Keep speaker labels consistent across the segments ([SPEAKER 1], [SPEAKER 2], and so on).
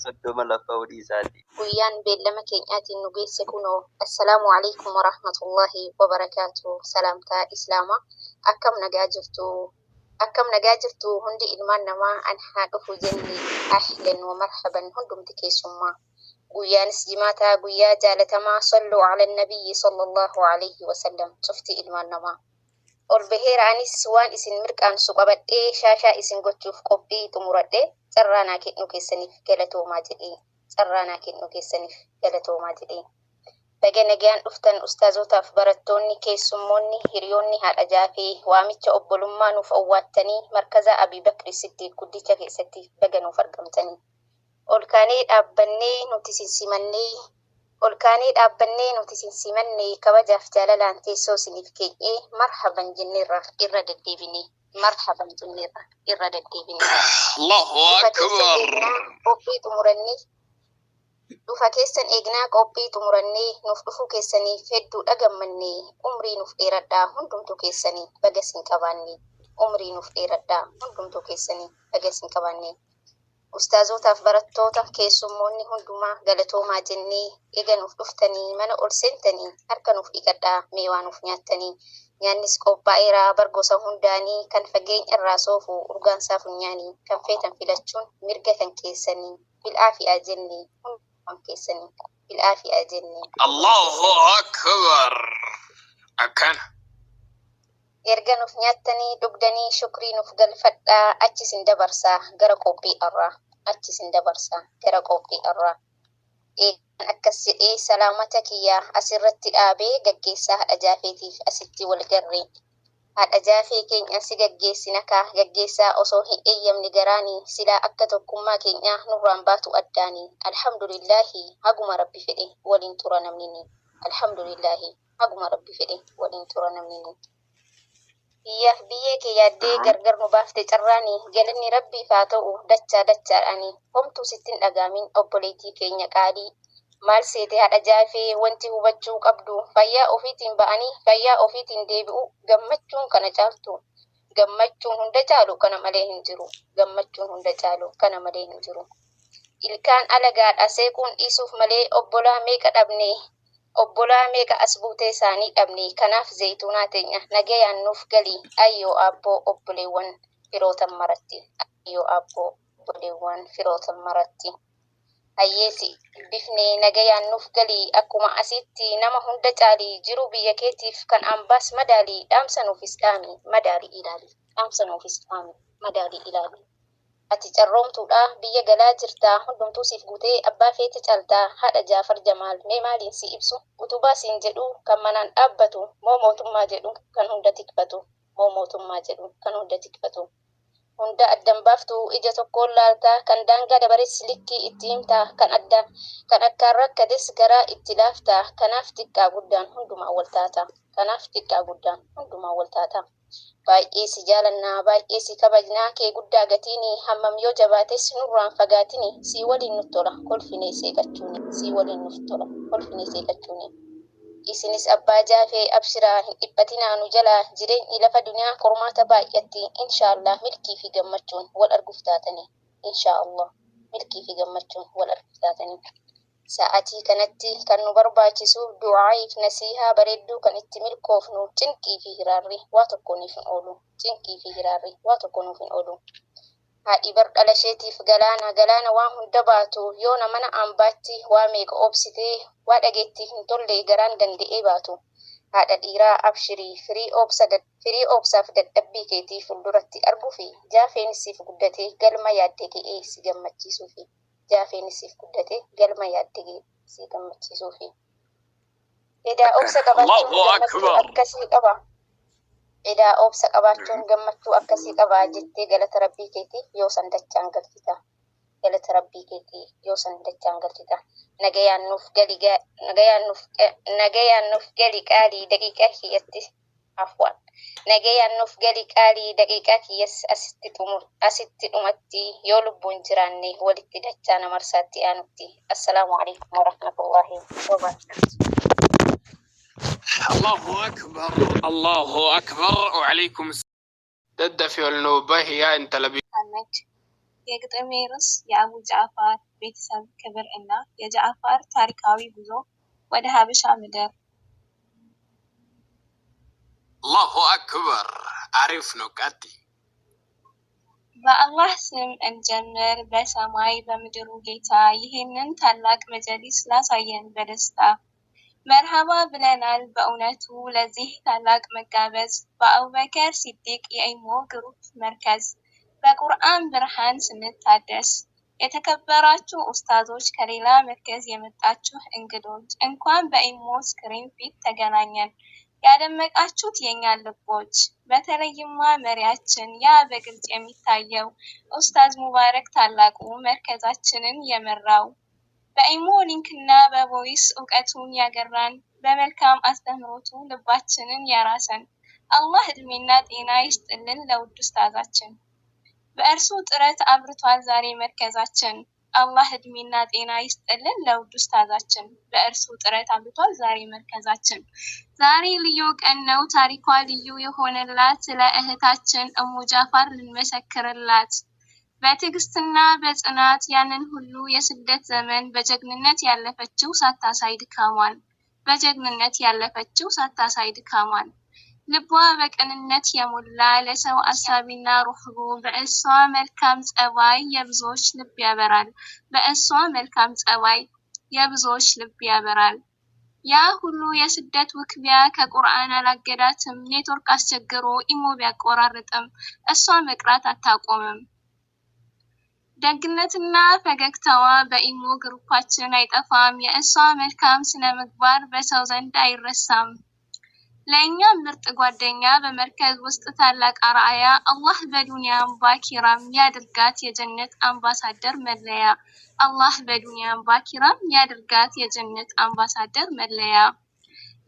[SPEAKER 1] صدوم لفاودي ساتي
[SPEAKER 2] ويان بين لما كينياتي نبيس كنو السلام عليكم ورحمة الله وبركاته سلامتا إسلاما أكم نجاجرتو هندي إلمان نما أنها دفو جني أهلا ومرحبا هندم تكي سما ويان سجماتا ويا جالتما صلوا على النبي صلى الله عليه وسلم شفتي إلمان نما البهير عنيس وان اسن مركان سقبت شاشا اسن قطوف قبي تمرده سرانا كنو كيسنف كالتو ماجئي سرانا كنو كيسنف كالتو ماجئي بجنجان أفتن أستاذوتا فبرتوني كيسموني هريوني هالأجافي وامتش أبولما نفواتني مركز أبي بكر ستي كديتش كيستي بجنو فرقمتني olkaanii dhaabbannee nuti sinsimanne kabajaaf jaalalaan teessoo siniif keenyee marhaban jenneerra irra deddeebinee Allahu akbar qophii xumurannee dhufa keessan eegnaa qophii xumurannee nuuf dhufuu keessaniif hedduu dhagammannee umrii nuuf dheeradhaa hundumtuu keessanii baga sin qabaannee umrii nuuf dheeradhaa hundumtuu keessanii baga sin qabaannee Ustaazotaaf barattoota keessummoonni hundumaa galatoomaa jennee eega nuuf dhuftanii mana ol seentanii harka nuuf dhiqadhaa meewaa nuuf nyaattanii nyaannis qophaa'eera bargosa hundaanii kan fageenya irraa soofu urgaansaa funyaanii kan feetan filachuun mirga kan keessanii bil'aafi'aa jennee hundumaan keessanii bil'aafi'aa jennee Allahu akbar akkana erga nuuf nyaattanii dhugdanii shukrii nuuf galfadhaa achisin dabarsaa gara qophii irraa akkas jedhee salaamata kiyyaa asirratti dhaabee gaggeessaa haadha jaafeetiif asitti wal garree haadha jaafee keenya si gaggeessina kaa gaggeessaa osoo hin eeyyamni garaanii silaa akka tokkummaa keenyaa nurraan baatu addaanii alhamdulillaahi haguma rabbi fedhe waliin tura namnini biyyee kee yaaddee gargar nu baafte carraanii galanni rabbiif haa ta'u dachaadhaanii homtuu sittin dhagaamin obboleettii keenya qaalii maal seete haadha jaafee wanti hubachuu qabdu fayyaa ofiitiin ba'anii fayyaa ofiitiin deebi'u gammachuun kana caaltu gammachuun hunda caalu kana malee hin jiru ilkaan alagaadha seequun dhiisuuf malee obbolaa meeqa dhabne obbolaa meeqa as buutee isaanii dhabne kanaaf zayituunaa teenya nagayaan nuuf galii ayyoo aabboo obboleewwan firootan maratti hayyeesi bifnee nagayaan nuuf galii akkuma asitti nama hunda caalii jiru biyya keetiif kan ambaas madaalii dhaamsa nuufis dhaami madaalii ilaali ati carroomtuudha biyya galaa jirtaa hundumtuu siif guutee abbaa feete caaltaa haadha Jaafar Jamaal mee maaliin si ibsu utubaa siin jedhu kan manaan dhaabbatu moo mootummaa jedhu kan hunda tikfatu hunda addan baaftu ija tokkoon laaltaa kan daangaa dabareessi likkii itti himtaa kan akkaan rakkades garaa itti laaftaa kanaaf xiqqaa guddaan hundumaa wal taata baay'ee si jaalannaa baay'ee si kabajnaa kee guddaa gatiini hammam yoo jabaates nurraan fagaatini si waliin nuuf tola kolfinee seeqachuuni isinis abbaa jaafee abshiraa hin dhiphatinaa nu jalaa jireenyi lafa duniyaa qormaata baay'atti inshaallah milkii fi gammachuun wal arguuf taatanii sa'atii kanatti kan nu barbaachisu du'aa'iif nasiihaa bareedduu kan itti milkoofnu cinqii fi hiraarri waa tokko nuuf hin oolu haadhi bar dhalasheetiif galaana waan hunda baatu yoona mana ambaatti waa meeqa obsitee waa dhageettiif hin tolle garaan danda'ee baatu haadha dhiiraa abshirii firii obsaaf dadhabbii keetii fuulduratti arguu fi jaafeenis siif guddatee galma yaadde ga'ee si gammachiisuufi edaa obsa qabaachuun gammachuu akkasii qaba jettee galata rabbii keetiif yoo san dachaan galchita nagayaan nuuf gali qaalii daqiiqaa kiyyas asitti dhumatti yoo lubbuun jiraanne walitti dachaa namarsaatti aanutti assalaamu alaikum warahmatullahi wabarakatuh
[SPEAKER 3] الله أكبر وعليكم دد في النوبة هي أنت لبي የግጥሜ ርዕስ የአቡ ጃዕፈር ቤተሰብ ክብር እና የጃዕፈር ታሪካዊ ጉዞ ወደ ሀበሻ ምድር።
[SPEAKER 4] አላሁ አክበር። አሪፍ ነው። ቀጥይ።
[SPEAKER 3] በአላህ ስም እንጀምር፣ በሰማይ በምድሩ ጌታ ይህንን ታላቅ መጀሊስ ላሳየን በደስታ መርሃባ ብለናል በእውነቱ ለዚህ ታላቅ መጋበዝ። በአቡበከር ሲዲቅ የኢሞ ግሩፕ መርከዝ በቁርአን ብርሃን ስንታደስ የተከበራችሁ ኡስታዞች፣ ከሌላ መርከዝ የመጣችሁ እንግዶች እንኳን በኢሞ ስክሪን ፊት ተገናኘን። ያደመቃችሁት የኛ ልቦች በተለይማ መሪያችን ያ በግልጽ የሚታየው ኡስታዝ ሙባረክ ታላቁ መርከዛችንን የመራው በኢሞ ሊንክና በቮይስ እውቀቱን ያገራን በመልካም አስተምሮቱ ልባችንን ያራሰን አላህ እድሜና ጤና ይስጥልን ለውድ ኡስታዛችን። በእርሱ ጥረት አብርቷል ዛሬ መርከዛችን። አላህ እድሜና ጤና ይስጥልን ለውድ ኡስታዛችን። በእርሱ ጥረት አብርቷል ዛሬ መርከዛችን። ዛሬ ልዩ ቀን ነው ታሪኳ ልዩ የሆነላት ስለ እህታችን እሙ ጃዕፈር ልንመሰክርላት በትዕግስትና በጽናት ያንን ሁሉ የስደት ዘመን በጀግንነት ያለፈችው ሳታሳይ ድካሟን ልቧ በቅንነት የሞላ ለሰው አሳቢና ሩህሩ በእሷ መልካም ጸባይ የብዙዎች ልብ ያበራል። ያ ሁሉ የስደት ውክቢያ ከቁርአን አላገዳትም። ኔትወርክ አስቸግሮ ኢሞ ቢያቆራርጥም እሷ መቅራት አታቆምም። ደግነትና ፈገግታዋ በኢሞ ግሩፓችን አይጠፋም። የእሷ መልካም ስነ ምግባር በሰው ዘንድ አይረሳም። ለእኛ ምርጥ ጓደኛ በመርከዝ ውስጥ ታላቅ አርአያ አላህ በዱንያም ባኪራም ያድርጋት የጀነት አምባሳደር መለያ።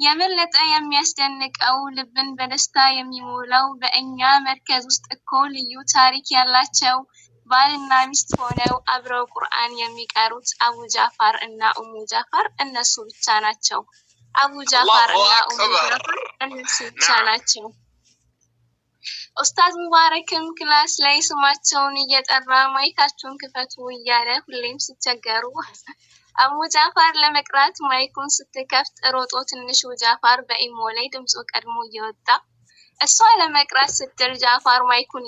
[SPEAKER 3] የበለጠ የሚያስደንቀው ልብን በደስታ የሚሞላው በእኛ መርከዝ ውስጥ እኮ ልዩ ታሪክ ያላቸው ባልና ሚስት ሆነው አብረው ቁርአን የሚቀሩት አቡ ጃዕፈር እና ኡሙ ጃዕፈር እነሱ ብቻ ናቸው። ኡስታዝ ሙባረክም ክላስ ላይ ስማቸውን እየጠራ ማይካችሁን ክፈቱ እያለ ሁሌም ሲቸገሩ አቡ ጃዕፈር ለመቅራት ማይኩን ስትከፍት ሮጦ ትንሹ ጃዕፈር በኢሞ ላይ ድምፁ ቀድሞ እየወጣ እሷ ለመቅራት ስትል ጃዕፈር ማይኩን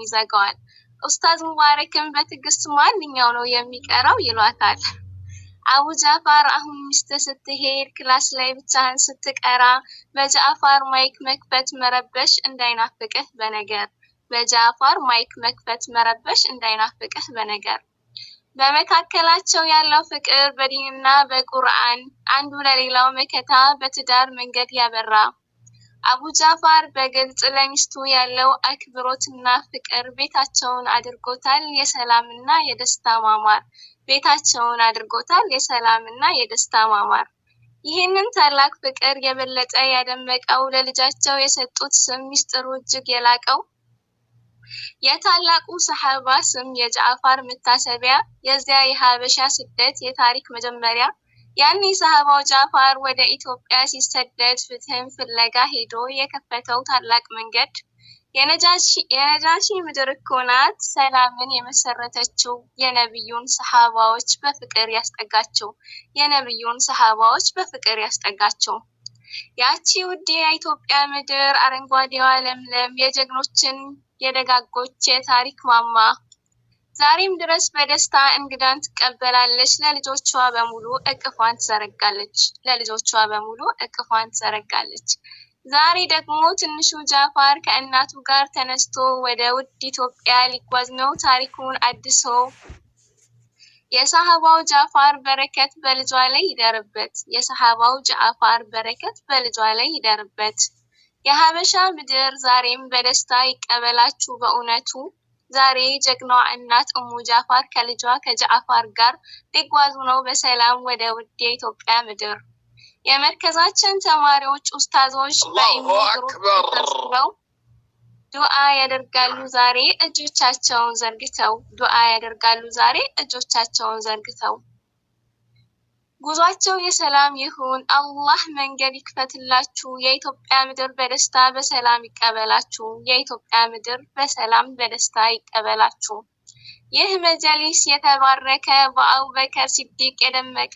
[SPEAKER 3] ይዘጋዋል። ኡስታዝ ሙባረክም በትዕግስት ማንኛው ነው የሚቀራው ይሏታል። አቡ ጃዕፈር አሁን ሚስት ስትሄድ ክላስ ላይ ብቻህን ስትቀራ በጃዕፈር ማይክ መክፈት መረበሽ እንዳይናፍቅህ በነገር በመካከላቸው ያለው ፍቅር በዲንና በቁርአን አንዱ ለሌላው መከታ በትዳር መንገድ ያበራ። አቡ ጃዕፈር በግልጽ ለሚስቱ ያለው አክብሮትና ፍቅር ቤታቸውን አድርጎታል የሰላምና የደስታ ማማር። ይህንን ታላቅ ፍቅር የበለጠ ያደመቀው ለልጃቸው የሰጡት ስም ሚስጥሩ እጅግ የላቀው የታላቁ ሰሃባ ስም የጃዕፈር መታሰቢያ የዚያ የሀበሻ ስደት የታሪክ መጀመሪያ። ያኔ ሰሃባው ጃዕፈር ወደ ኢትዮጵያ ሲሰደድ ፍትህን ፍለጋ ሄዶ የከፈተው ታላቅ መንገድ የነጃሺ ምድር እኮ ናት ሰላምን የመሰረተችው የነብዩን ሰሃባዎች በፍቅር ያስጠጋቸው። ያቺ ውድ የኢትዮጵያ ምድር አረንጓዴዋ ለምለም የጀግኖችን የደጋጎች የታሪክ ማማ ዛሬም ድረስ በደስታ እንግዳን ትቀበላለች። ለልጆቿ በሙሉ እቅፏን ትዘረጋለች። ዛሬ ደግሞ ትንሹ ጃዕፈር ከእናቱ ጋር ተነስቶ ወደ ውድ ኢትዮጵያ ሊጓዝ ነው ታሪኩን አድሶ። የሰሃባው ጃዕፈር በረከት በልጇ ላይ ይደርበት። የሀበሻ ምድር ዛሬም በደስታ ይቀበላችሁ በእውነቱ። ዛሬ ጀግናዋ እናት እሙ ጃዕፈር ከልጇ ከጃዕፈር ጋር ሊጓዙ ነው በሰላም ወደ ውድ የኢትዮጵያ ምድር። የመርከዛችን ተማሪዎች ኡስታዞች በኢሞ ግሩፕ ተሰብስበው ዱዓ ያደርጋሉ ዛሬ እጆቻቸውን ዘርግተው ጉዟቸው የሰላም ይሁን። አላህ መንገድ ይክፈትላችሁ። የኢትዮጵያ ምድር በደስታ በሰላም ይቀበላችሁ። የኢትዮጵያ ምድር በሰላም በደስታ ይቀበላችሁ። ይህ መጀሊስ የተባረከ በአቡበከር ሲዲቅ የደመቀ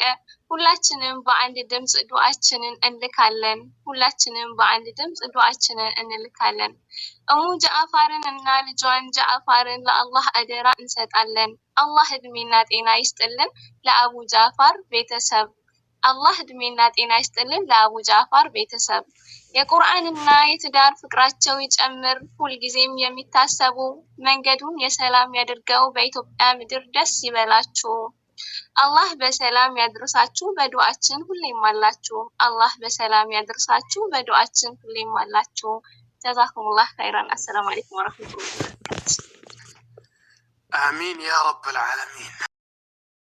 [SPEAKER 3] ሁላችንም በአንድ ድምጽ ዱዓችንን እንልካለን። እሙ ጃዕፈርን እና ልጇን ጃዕፈርን ለአላህ አደራ እንሰጣለን። አላህ እድሜና ጤና ይስጥልን ለአቡ ጃዕፈር ቤተሰብ። የቁርአንና የትዳር ፍቅራቸው ይጨምር። ሁልጊዜም የሚታሰቡ መንገዱን የሰላም ያድርገው። በኢትዮጵያ ምድር ደስ ይበላችሁ። አላህ በሰላም ያድርሳችሁ። በዱዓችን ሁሌም አላችሁ። ጀዛኩሙላህ ኸይራን። አሰላሙ አለይኩም ወራህመቱላሂ ወበረካቱህ።
[SPEAKER 4] አሚን ያ ረብል ዓለሚን።